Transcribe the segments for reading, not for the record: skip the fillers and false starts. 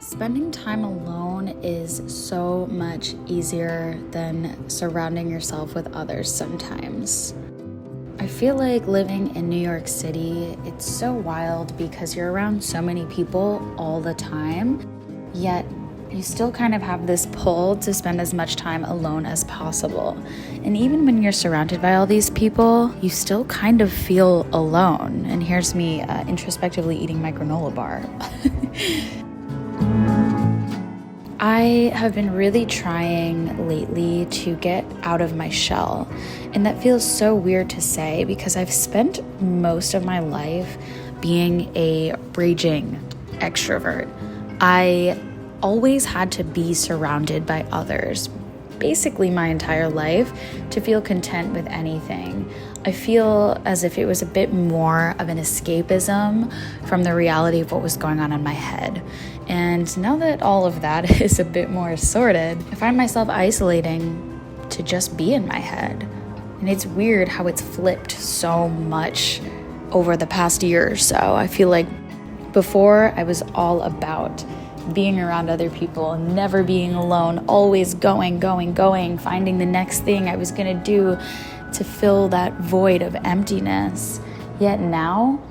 Spending time alone is so much easier than surrounding yourself with others sometimes. I feel like living in New York City, it's so wild because you're around so many people all the time, yet you still kind of have this pull to spend as much time alone as possible. And even when you're surrounded by all these people, you still kind of feel alone. And here's me introspectively eating my granola bar. I have been really trying lately to get out of my shell, and that feels so weird to say because I've spent most of my life being a raging extrovert. I always had to be surrounded by others, basically my entire life, to feel content with anything. I feel as if it was a bit more of an escapism from the reality of what was going on in my head. And now that all of that is a bit more sorted, I find myself isolating to just be in my head. And it's weird how it's flipped so much over the past year or so. I feel like before I was all about being around other people, never being alone, always going, finding the next thing I was gonna do to fill that void of emptiness. Yet now,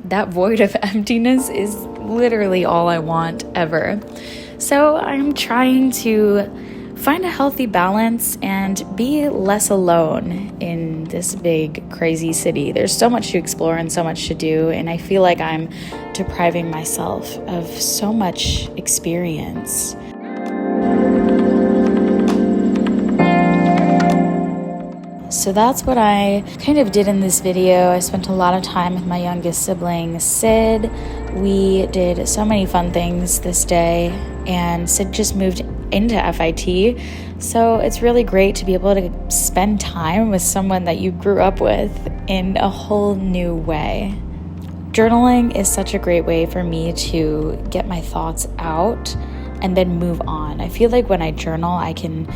that void of emptiness is literally all I want ever. So I'm trying to find a healthy balance and be less alone in this big, crazy city. There's so much to explore and so much to do, and I feel like I'm depriving myself of so much experience. So that's what I kind of did in this video. I spent a lot of time with my youngest sibling, Sid. We did so many fun things this day, and Sid just moved into FIT. So it's really great to be able to spend time with someone that you grew up with in a whole new way. Journaling is such a great way for me to get my thoughts out and then move on. I feel like when I journal, I can,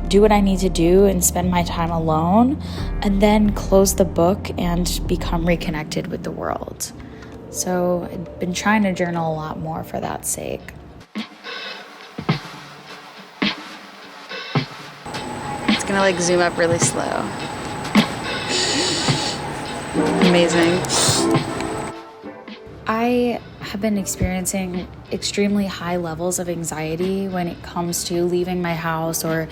do what I need to do and spend my time alone and then close the book and become reconnected with the world. So I've been trying to journal a lot more for that sake. It's gonna zoom up really slow. Amazing. I have been experiencing extremely high levels of anxiety when it comes to leaving my house or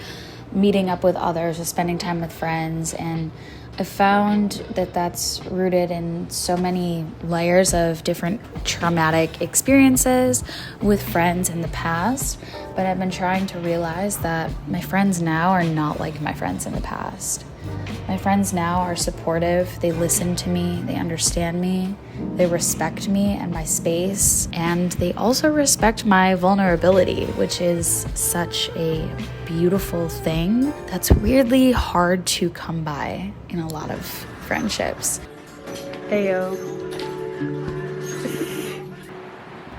meeting up with others or spending time with friends. And I found that that's rooted in so many layers of different traumatic experiences with friends in the past. But I've been trying to realize that my friends now are not like my friends in the past. My friends now are supportive, they listen to me, they understand me, they respect me and my space, and they also respect my vulnerability, which is such a beautiful thing that's weirdly hard to come by in a lot of friendships. Heyo.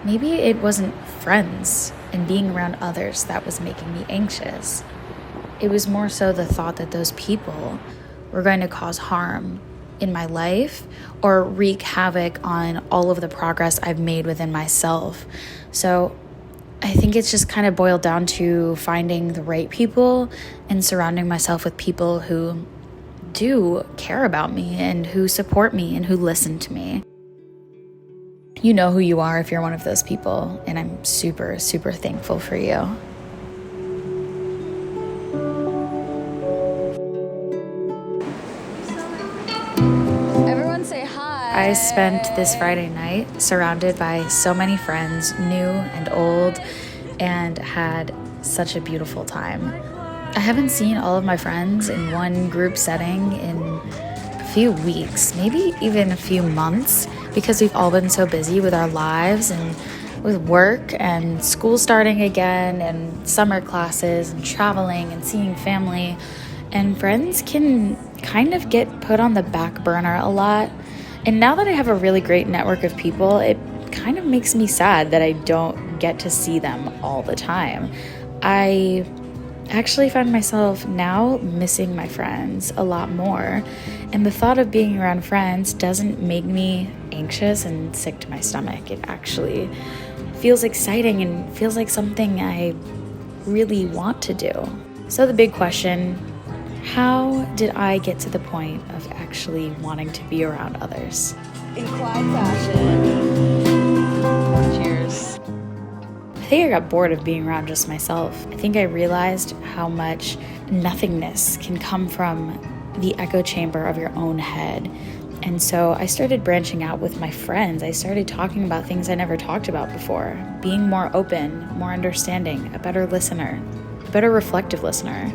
Maybe it wasn't friends and being around others that was making me anxious. It was more so the thought that those people were going to cause harm in my life or wreak havoc on all of the progress I've made within myself. So I think it's just kind of boiled down to finding the right people and surrounding myself with people who do care about me and who support me and who listen to me. You know who you are if you're one of those people, and I'm super, super thankful for you. I spent this Friday night surrounded by so many friends, new and old, and had such a beautiful time. I haven't seen all of my friends in one group setting in a few weeks, maybe even a few months, because we've all been so busy with our lives and with work and school starting again and summer classes and traveling and seeing family. And friends can kind of get put on the back burner a lot. And now that I have a really great network of people, it kind of makes me sad that I don't get to see them all the time. I actually find myself now missing my friends a lot more. And the thought of being around friends doesn't make me anxious and sick to my stomach. It actually feels exciting and feels like something I really want to do. So the big question, how did I get to the point of actually wanting to be around others? In Clyde fashion. Cheers. I think I got bored of being around just myself. I think I realized how much nothingness can come from the echo chamber of your own head. And so I started branching out with my friends. I started talking about things I never talked about before, being more open, more understanding, a better listener, a better reflective listener.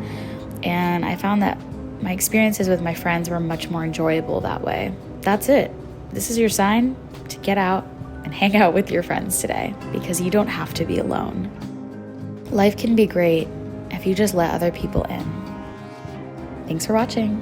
And I found that my experiences with my friends were much more enjoyable that way. That's it. This is your sign to get out and hang out with your friends today, because you don't have to be alone. Life can be great if you just let other people in. Thanks for watching.